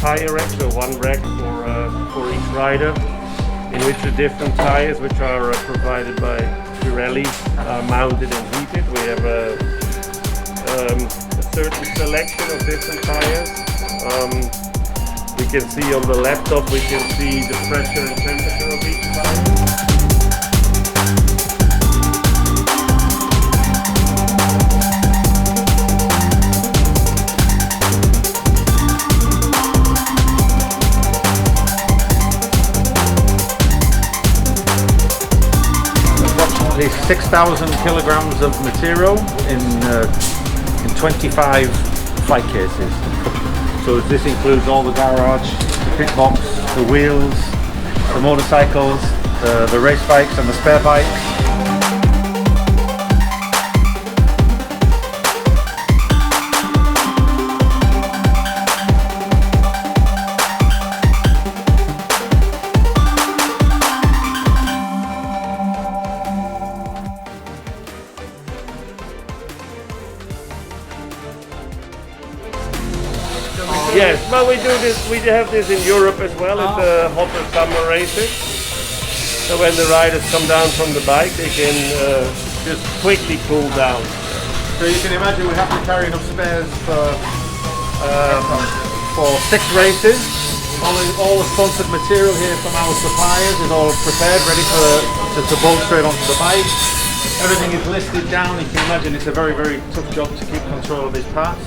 tire rack, so one rack for each rider, in which the different tires, which are provided by Pirelli, are mounted and heated. We have a certain selection of different tires. We can see on the laptop, we can see the pressure and temperature of each tire. Approximately 6,000 kilograms of material in 25 flight cases. So this includes all the garage, the pit box, the wheels, the motorcycles, the race bikes and the spare bikes. Yes, well, we do this. We have this in Europe as well at the hotter summer races. So when the riders come down from the bike, they can just quickly cool down. So you can imagine we have to carry enough spares for 6 races. All the sponsored material here from our suppliers is all prepared, ready to bolt straight onto the bike. Everything is listed down. You can imagine it's a very, very tough job to keep control of these parts.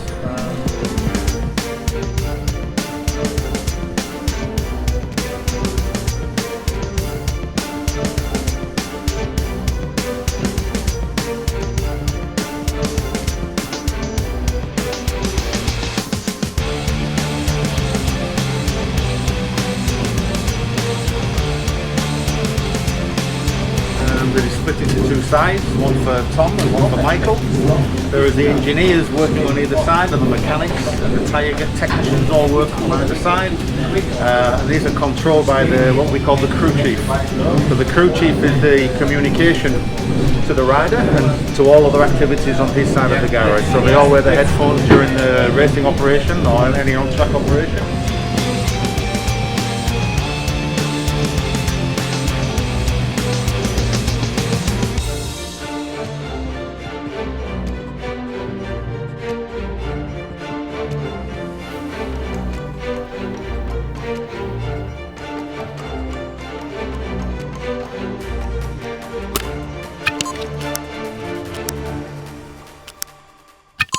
Really split into 2 sides, one for Tom and one for Michael. There are the engineers working on either side, and the mechanics and the tyre technicians all work on either side. And these are controlled by what we call the crew chief. So the crew chief is the communication to the rider and to all other activities on his side of the garage. So they all wear the headphones during the racing operation or any on-track operation.